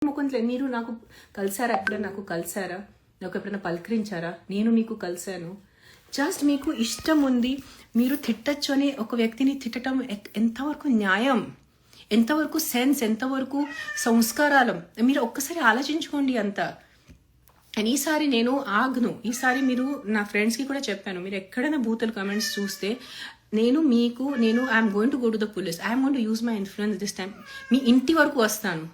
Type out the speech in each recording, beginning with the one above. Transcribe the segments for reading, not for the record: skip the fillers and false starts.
ముకుంట్లే మీరు నాకు కలిసారా? ఎప్పుడైనా నాకు కలిసారా? నాకు ఎప్పుడైనా పలకరించారా? నేను మీకు కలిశాను. జస్ట్ మీకు ఇష్టం ఉంది, మీరు తిట్టచ్చు అని ఒక వ్యక్తిని తిట్టడం ఎంతవరకు న్యాయం, ఎంతవరకు సెన్స్, ఎంతవరకు సంస్కారాలం? మీరు ఒక్కసారి ఆలోచించుకోండి అంతా. అండ్ ఈసారి నేను ఆగ్ను, ఈసారి మీరు నా ఫ్రెండ్స్కి కూడా చెప్పాను, మీరు ఎక్కడైనా బూతులు కమెంట్స్ చూస్తే నేను I'm going to go to the police, I'm going to use my influence this time. మీ ఇంటి వరకు వస్తాను,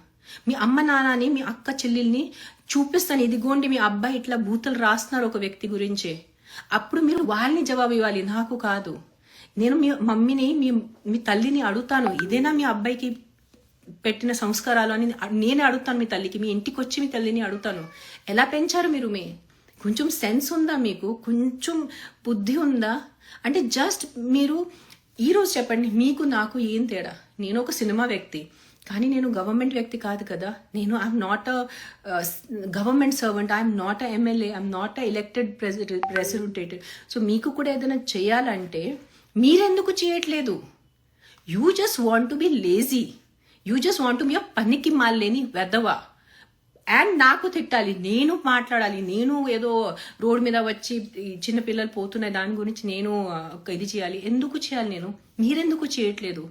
మీ అమ్మ నాన్నని, మీ అక్క చెల్లెల్ని చూపిస్తాను, ఇదిగోండి మీ అబ్బాయి ఇట్లా బూతులు రాస్తున్నారు ఒక వ్యక్తి గురించే. అప్పుడు మీరు వాళ్ళని జవాబు ఇవ్వాలి, నాకు కాదు. నేను మీ మమ్మీని, మీ తల్లిని అడుగుతాను, ఇదేనా మీ అబ్బాయికి పెట్టిన సంస్కారాలు అని నేనే అడుగుతాను. మీ తల్లికి, మీ ఇంటికి వచ్చి మీ తల్లిని అడుగుతాను, ఎలా పెంచారు మీరు? కొంచెం సెన్స్ ఉందా మీకు? కొంచెం బుద్ధి ఉందా? అంటే జస్ట్ మీరు ఈరోజు చెప్పండి, మీకు నాకు ఏం తేడా? నేను ఒక సినిమా వ్యక్తి, కానీ నేను గవర్నమెంట్ వ్యక్తి కాదు కదా. నేను I'm not a government servant, I'm not a MLA, I'm not a elected representative. So మీకు కూడా ఏదైనా చేయాలంటే మీరెందుకు చేయట్లేదు? You just want to be lazy, you just want to be a పనికి మాలేని వెదవా. అండ్ నాకు తిట్టాలి, నేను మాట్లాడాలి, నేను ఏదో రోడ్ మీద వచ్చి చిన్న పిల్లలు పోతున్నాయి దాని గురించి నేను ఇది చేయాలి. ఎందుకు చేయాలి నేను? మీరెందుకు చేయట్లేదు?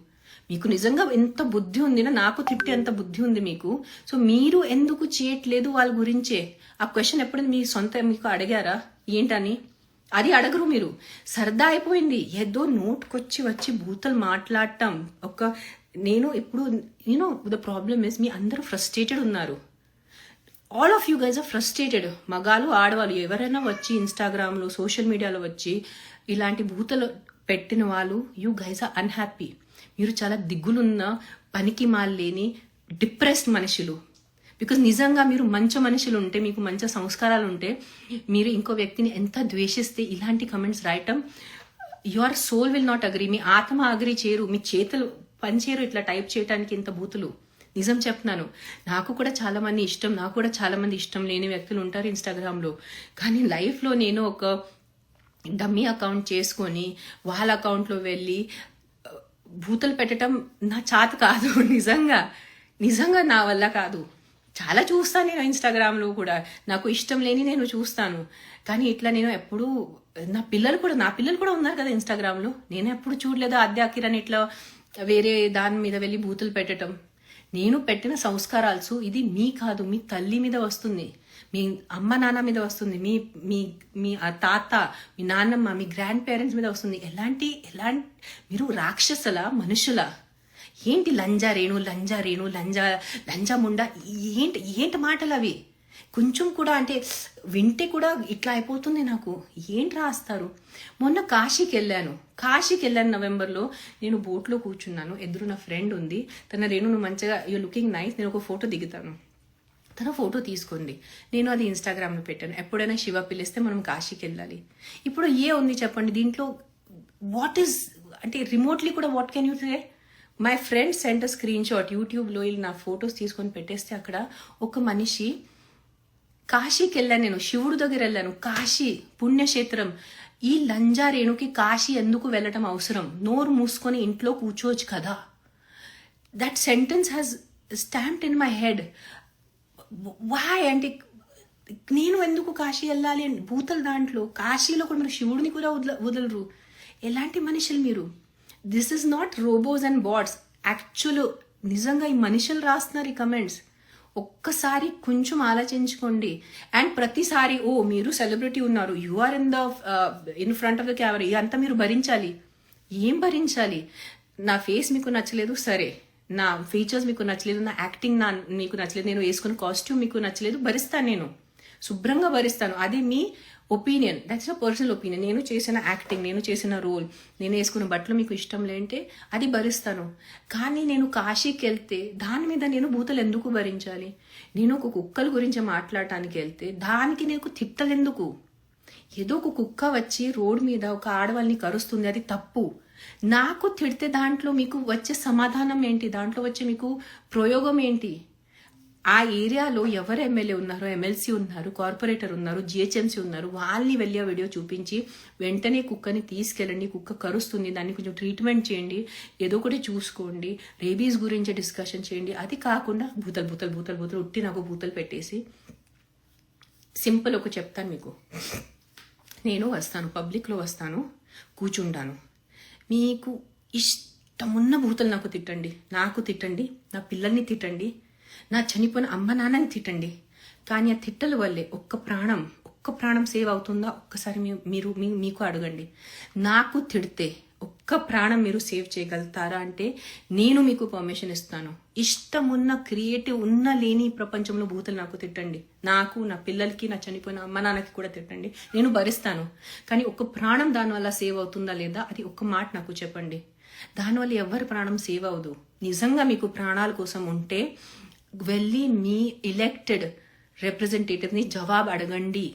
మీకు నిజంగా ఎంత బుద్ధి ఉంది, నాకు తిట్టే ఎంత బుద్ధి ఉంది మీకు. సో మీరు ఎందుకు చేయట్లేదు వాళ్ళ గురించే? ఆ క్వశ్చన్ ఎప్పుడైనా మీ సొంత మీకు అడిగారా ఏంటని? అది అడగరు మీరు. సరదా అయిపోయింది, ఏదో నోట్కొచ్చి వచ్చి బూతలు మాట్లాడటం. నేను ఇప్పుడు ద ప్రాబ్లమ్ ఇస్, మీ అందరూ ఫ్రస్ట్రేటెడ్ ఉన్నారు. All of you guys are frustrated. మగాళ్ళు ఆడవాళ్ళు ఎవరైనా వచ్చి ఇన్స్టాగ్రామ్లో సోషల్ మీడియాలో వచ్చి ఇలాంటి బూతలు పెట్టిన వాళ్ళు, యూ గైజ్ ఆర్ అన్హ్యాపీ. మీరు చాలా దిగులున్న, పనికి మాలేని, డిప్రెస్డ్ మనుషులు. బికాజ్ నిజంగా మీరు మంచి మనుషులు ఉంటే, మీకు మంచి సంస్కారాలు ఉంటే, మీరు ఇంకో వ్యక్తిని ఎంత ద్వేషిస్తే ఇలాంటి కమెంట్స్ రాయటం, your soul will not agree. మీ ఆత్మ అగ్రీ చేయరు, మీ చేతులు పనిచేయరు ఇట్లా టైప్ చేయడానికి ఇంత బూతులు. నిజం చెప్తున్నాను, నాకు కూడా చాలా మంది ఇష్టం, నాకు కూడా చాలా మంది ఇష్టం లేని వ్యక్తులు ఉంటారు ఇన్స్టాగ్రామ్లో. కానీ లైఫ్లో నేను ఒక డమ్మీ అకౌంట్ చేసుకొని వాళ్ళ అకౌంట్లో వెళ్ళి బూతులు పెట్టడం నా చేత కాదు. నిజంగా నా వల్ల కాదు. చాలా చూస్తాను నేను ఇన్స్టాగ్రామ్లో కూడా, నాకు ఇష్టం లేని నేను చూస్తాను. కానీ ఇట్లా నేను ఎప్పుడు, నా పిల్లలు కూడా ఉన్నారు కదా ఇన్స్టాగ్రామ్లో, నేను ఎప్పుడు చూడలేదు ఆద్యాకిరణ్ ఇట్లా వేరే దాని మీద వెళ్ళి బూతులు పెట్టడం. నేను పెట్టిన సంస్కారాలు ఇది మీ కాదు, మీ తల్లి మీద వస్తుంది, మీ అమ్మ నాన్న మీద వస్తుంది, మీ తాత, మీ నాన్నమ్మ, మీ గ్రాండ్ పేరెంట్స్ మీద వస్తుంది. ఎలాంటి మీరు రాక్షసుల మనుషుల? ఏంటి లంజారేణు లంజాముండ, ఏంటి మాటలు అవి? కొంచెం కూడా అంటే వింటే కూడా ఇట్లా అయిపోతుంది నాకు. ఏంటి రాస్తారు? మొన్న కాశీకి వెళ్ళాను నవంబర్లో. నేను బోట్లో కూర్చున్నాను, ఎదురు నా ఫ్రెండ్ ఉంది. తన రేణు, నువ్వు మంచిగా, యూ లుకింగ్ నైస్, నేను ఒక ఫోటో దిగుతాను, తన ఫోటో తీసుకుంది. నేను అది ఇన్స్టాగ్రామ్లో పెట్టాను. ఎప్పుడైనా శివ పిలిస్తే మనం కాశీకి వెళ్ళాలి. ఇప్పుడు ఉంది చెప్పండి దీంట్లో? వాట్ ఈస్ అంటే రిమోట్లీ కూడా what can you say? My friend sent screenshot యూట్యూబ్లో, నా ఫొటోస్ తీసుకొని పెట్టేస్తే అక్కడ ఒక మనిషి, కాశీకి వెళ్ళాను నేను, శివుడు దగ్గర వెళ్ళాను, కాశీ పుణ్యక్షేత్రం. ఈ లంజారేణుకి కాశీ ఎందుకు వెళ్ళటం అవసరం? నోరు మూసుకొని ఇంట్లో కూర్చోవచ్చు కదా. That sentence has stamped in my head. Why అంటే నేను ఎందుకు కాశీ వెళ్ళాలి అని బూతలు దాంట్లో. కాశీలో కూడా మీరు శివుడిని కూడా వదలరు. ఎలాంటి మనుషులు మీరు? This is not robots and bots. Actual నిజంగా ఈ మనుషులు రాస్తున్నారు ఈ కమెంట్స్. ఒక్కసారి కొంచెం ఆలోచించుకోండి. అండ్ ప్రతిసారి మీరు సెలబ్రిటీ ఉన్నారు, you are in front of the camera, ఇదంతా మీరు భరించాలి. ఏం భరించాలి? నా ఫేస్ మీకు నచ్చలేదు సరే, నా ఫీచర్స్ మీకు నచ్చలేదు, నా యాక్టింగ్ మీకు నచ్చలేదు, నేను వేసుకున్న కాస్ట్యూమ్ మీకు నచ్చలేదు, భరిస్తాను, నేను శుభ్రంగా భరిస్తాను. అది మీ opinion, that's a personal opinion. నేను చేసిన యాక్టింగ్, నేను చేసిన రోల్, నేను వేసుకున్న బట్టలు మీకు ఇష్టం లేంటే అది భరిస్తాను. కానీ నేను కాశీకి వెళ్తే దాని మీద నేను బూతలు ఎందుకు భరించాలి? నేను ఒక కుక్కల గురించి మాట్లాడటానికి వెళ్తే దానికి నేను తిట్టలు ఎందుకు? ఏదో ఒక కుక్క వచ్చి రోడ్ మీద ఒక ఆడవాళ్ళని కరుస్తుంది, అది తప్పు. నాకు తిడితే దాంట్లో మీకు వచ్చే సమాధానం ఏంటి? దాంట్లో వచ్చే మీకు ప్రయోగం ఏంటి? ఆ ఏరియాలో ఎవరు ఎమ్మెల్యే ఉన్నారు, ఎమ్మెల్సీ ఉన్నారు, కార్పొరేటర్ ఉన్నారు, జిహెచ్ఎంసీ ఉన్నారు, వాళ్ళని వెళ్ళి ఆ వీడియో చూపించి వెంటనే కుక్కని తీసుకెళ్ళండి, కుక్క కరుస్తుంది, దాన్ని కొంచెం ట్రీట్మెంట్ చేయండి, ఏదో ఒకటి చూసుకోండి, రేబీస్ గురించి డిస్కషన్ చేయండి. అది కాకుండా భూతలు ఉట్టి నాకు భూతలు పెట్టేసి సింపుల్ ఒక చెప్తాను మీకు. నేను వస్తాను, పబ్లిక్లో వస్తాను, కూర్చుంటాను, మీకు ఇష్టమున్న భూతలు నాకు తిట్టండి, నా పిల్లల్ని తిట్టండి, నా చనిపోయిన అమ్మ నాన్నని తిట్టండి. కానీ ఆ తిట్టల వల్లే ఒక్క ప్రాణం సేవ్ అవుతుందా ఒక్కసారి మీరు మీకు అడగండి. నాకు తిడితే ఒక్క ప్రాణం మీరు సేవ్ చేయగలుగుతారా అంటే నేను మీకు పర్మిషన్ ఇస్తాను. ఇష్టమున్న క్రియేటివ్ ఉన్న లేని ప్రపంచంలో భూతలు నాకు తిట్టండి, నాకు, నా పిల్లలకి, నా చనిపోయిన అమ్మ నాన్నకి కూడా తిట్టండి, నేను భరిస్తాను. కానీ ఒక్క ప్రాణం దానివల్ల సేవ్ అవుతుందా లేదా అది ఒక్క మాట నాకు చెప్పండి. దానివల్ల ఎవరి ప్రాణం సేవ్ అవ్వదు. నిజంగా మీకు ప్రాణాల కోసం ఉంటే వెళ్ళి మీ ఎలెక్టెడ్ రిప్రజెంటేటివ్ని జవాబు అడగండి.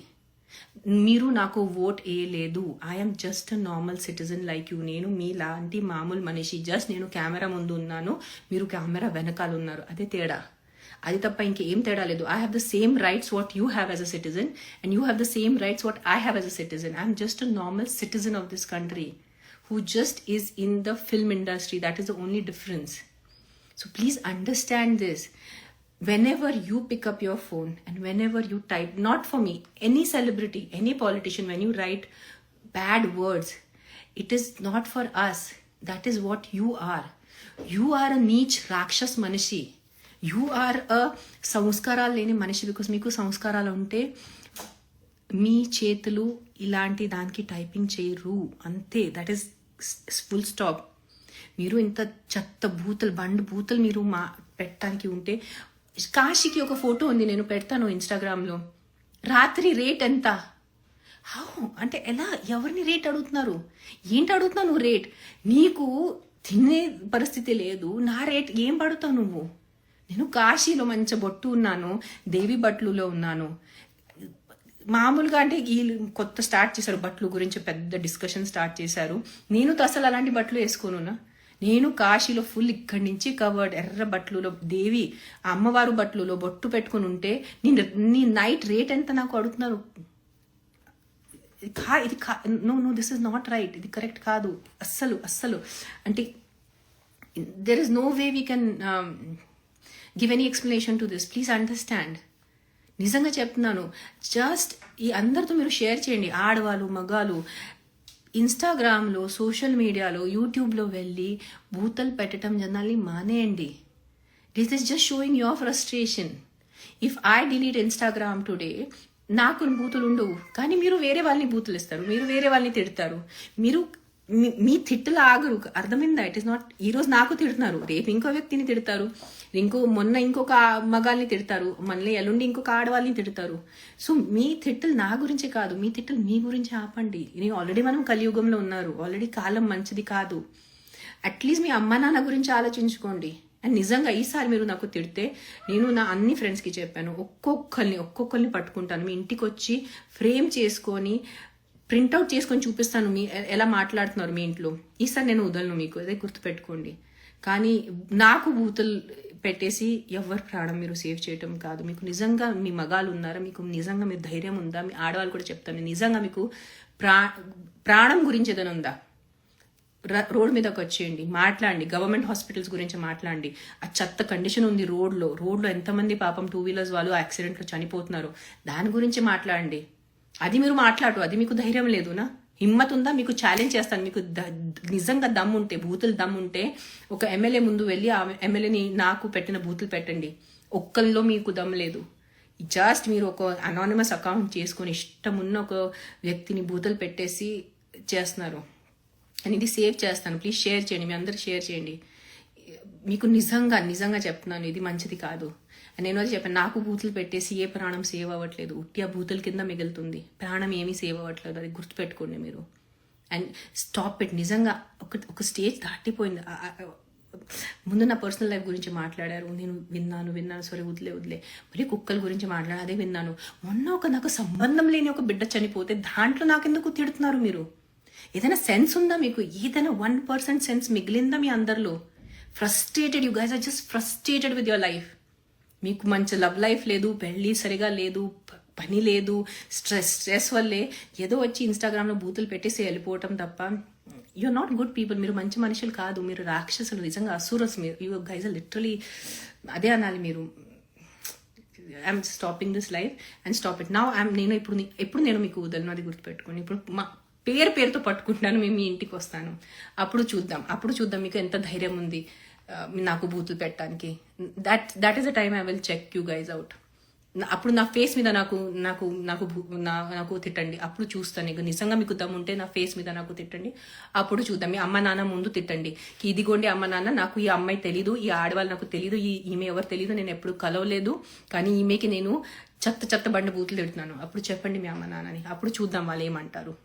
మీరు నాకు ఓట్ వేయలేదు, I'm just a normal citizen like you. నేను మీలాంటి మామూలు మనిషి, జస్ట్ నేను కెమెరా ముందు ఉన్నాను, మీరు కెమెరా వెనకాల ఉన్నారు, అదే తేడా. అది తప్ప ఇంకేం తేడా లేదు. I have the same rights what you have as a citizen and you have the same rights what I have as a citizen. I'm just a normal citizen of this country who just is in the film industry. That is the only difference. So please understand this. Whenever you pick up your phone and whenever you type, not for me, any celebrity, any politician, when you write bad words, it is not for us. That is what you are. You are a neech rakshas manishi. You are a సంస్కారాలు లేని మనిషి. Because మీకు సంస్కారాలు ఉంటే మీ చేతులు ఇలాంటి దానికి typing చేయరు, అంతే. That is full stop. మీరు ఇంత చెత్త బూతలు మీరు పెట్టడానికి ఉంటే, కాశీకి ఒక ఫోటో ఉంది, నేను పెడతాను ఇన్స్టాగ్రామ్లో. రాత్రి రేట్ ఎంత? హౌ అంటే ఎలా? ఎవరిని రేట్ అడుగుతున్నారు? ఏంటి అడుగుతున్నావు నువ్వు రేట్? నీకు తినే పరిస్థితి లేదు, నా రేట్ ఏం పడుతావు నువ్వు? నేను కాశీలో మంచి బొట్టు ఉన్నాను, దేవి బట్లులో ఉన్నాను. మామూలుగా అంటే వీళ్ళు కొత్త స్టార్ట్ చేశారు, బట్టలు గురించి పెద్ద డిస్కషన్ స్టార్ట్ చేశారు. నేను అసలు అలాంటి బట్టలు వేసుకోనున్నా. నేను కాశీలో ఫుల్ ఇక్కడి నుంచి కవర్డ్ ఎర్ర బట్టలులో దేవి అమ్మవారు బట్టలులో బొట్టు పెట్టుకుని ఉంటే నీ నైట్ రేట్ ఎంత నాకు అడుగుతున్నారు? ఇది no this is not right, ఇది కరెక్ట్ కాదు అస్సలు. అంటే there is no way we can give any explanation to this. Please understand. నిజంగా చెప్తున్నాను. జస్ట్ ఈ అందరితో మీరు షేర్ చేయండి, ఆడవాళ్ళు మగాళ్ళు. ఇన్స్టాగ్రామ్లో, సోషల్ మీడియాలో, యూట్యూబ్లో వెళ్ళి బూతలు పెట్టడం జనాల్ని మానేయండి. This is just showing your frustration. If I delete Instagram today, నాకు బూతులు ఉండవు, కానీ మీరు వేరే వాళ్ళని బూతులు ఇస్తారు, మీరు వేరే వాళ్ళని తిడతారు. మీరు మీ తిట్టులు ఆగరు, అర్థమైందా? It is not. ఈరోజు నాకు తిడుతున్నారు, రేపు ఇంకో వ్యక్తిని తిడతారు, మొన్న ఇంకొక మగాల్ని తిడతారు, మళ్ళీ ఎల్లుండి ఇంకొక ఆడవాళ్ళని తిడతారు. సో మీ తిట్టులు నా గురించి కాదు, మీ తిట్టులు మీ గురించి ఆపండి. ఆల్రెడీ మనం కలియుగంలో ఉన్నారు, ఆల్రెడీ కాలం మంచిది కాదు. అట్లీస్ట్ మీ అమ్మ నాన్న గురించి ఆలోచించుకోండి. అండ్ నిజంగా ఈసారి మీరు నాకు తిడితే, నేను నా అన్ని ఫ్రెండ్స్కి చెప్పాను, ఒక్కొక్కరిని పట్టుకుంటాను, మీ ఇంటికి వచ్చి ఫ్రేమ్ చేసుకొని ప్రింట్అవుట్ చేసుకొని చూపిస్తాను మీ ఎలా మాట్లాడుతున్నారు మీ ఇంట్లో. ఈసారి నేను వదలను, మీకు అదే గుర్తుపెట్టుకోండి. కానీ నాకు బూతులు పెట్టేసి ఎవరి ప్రాణం మీరు సేవ్ చేయటం కాదు. మీకు నిజంగా మీ మగాళ్ళు ఉన్నారా? మీకు నిజంగా మీ ధైర్యం ఉందా? మీ ఆడవాళ్ళు కూడా చెప్తాను, నిజంగా మీకు ప్రాణం గురించి ఏదైనా ఉందా? రోడ్ మీదకి వచ్చేయండి, మాట్లాడండి. గవర్నమెంట్ హాస్పిటల్స్ గురించి మాట్లాడండి. ఆ చెత్త కండిషన్ ఉంది రోడ్లో ఎంతమంది పాపం 2 వీలర్స్ వాళ్ళు యాక్సిడెంట్లో చనిపోతున్నారు, దాని గురించి మాట్లాడండి. అది మీరు అది మీకు ధైర్యం లేదునా? హిమ్మత్ ఉందా? మీకు ఛాలెంజ్ చేస్తాను. మీకు నిజంగా దమ్ ఉంటే, బూతులు దమ్ ఉంటే, ఒక ఎమ్మెల్యే ముందు వెళ్ళి ఆ ఎమ్మెల్యేని నాకు పెట్టిన బూతులు పెట్టండి. ఒక్కల్లో మీకు దమ్ లేదు. జస్ట్ మీరు ఒక అనానిమస్ అకౌంట్ చేసుకొని ఇష్టం ఉన్న ఒక వ్యక్తిని బూతులు పెట్టేసి చేస్తున్నారు. అని ఇది సేవ్ చేస్తాను. ప్లీజ్ షేర్ చేయండి, మీ అందరు షేర్ చేయండి. మీకు నిజంగా చెప్తున్నాను, ఇది మంచిది కాదు. నేను అది చెప్పాను, నాకు బూతులు పెట్టేసి ఏ ప్రాణం సేవ్ అవ్వట్లేదు, ఉట్టి ఆ బూతుల కింద మిగులుతుంది, ప్రాణం ఏమీ సేవ్ అవ్వట్లేదు. అది గుర్తుపెట్టుకోండి మీరు. And stop it. నిజంగా ఒక స్టేజ్ దాటిపోయింది. ముందు నా పర్సనల్ లైఫ్ గురించి మాట్లాడారు, నేను విన్నాను. సరే వదిలే. మరి కుక్కల గురించి మాట్లాడారు, అదే విన్నాను. మొన్న నాకు సంబంధం లేని ఒక బిడ్డ చనిపోతే దాంట్లో నాకెందుకు తిడుతున్నారు మీరు? ఏదైనా సెన్స్ ఉందా మీకు? ఏదైనా 1% సెన్స్ మిగిలిందా మీ అందరిలో? Frustrated, you guys are just frustrated with your life. మీకు మంచి లవ్ లైఫ్ లేదు, పెళ్ళి సరిగా లేదు, పని లేదు, స్ట్రెస్ వల్లే ఏదో వచ్చి ఇన్స్టాగ్రామ్లో బూతులు పెట్టేసి వెళ్ళిపోవటం తప్ప యూఆర్ నాట్ గుడ్ పీపుల్. మీరు మంచి మనుషులు కాదు, మీరు రాక్షసులు, నిజంగా అసూరస్. మీరు యూ గైజ్ ఆర్ లిటరలీ అదే అనాలి మీరు. I'm stopping this life and stop it now. నేను ఇప్పుడు నేను మీకు వదలను, అది గుర్తుపెట్టుకోండి. ఇప్పుడు మా పేరుతో పట్టుకుంటున్నాను, మేము మీ ఇంటికి వస్తాను, అప్పుడు చూద్దాం మీకు ఎంత ధైర్యం ఉంది నాకు బూతులు పెట్టడానికి. That is the time I will check you guys out. అప్పుడు నా ఫేస్ మీద నాకు నాకు నాకు నాకు తిట్టండి, అప్పుడు చూస్తాను. నీకు నిజంగా మీకు దమ్ము ఉంటే నా ఫేస్ మీద నాకు తిట్టండి, అప్పుడు చూద్దాం. మీ అమ్మ నాన్న ముందు తిట్టండి, ఇదిగోండి అమ్మ నాన్న, నాకు ఈ అమ్మాయి తెలీదు, ఈ ఆడవాళ్ళు నాకు తెలీదు, ఈమె ఎవరు తెలీదు, నేను ఎప్పుడు కలవలేదు, కానీ ఈమెకి నేను చెత్త బండి బూతులు తిడుతున్నాను, అప్పుడు చెప్పండి మీ అమ్మ నాన్నని, అప్పుడు చూద్దాం వాళ్ళు ఏమంటారు.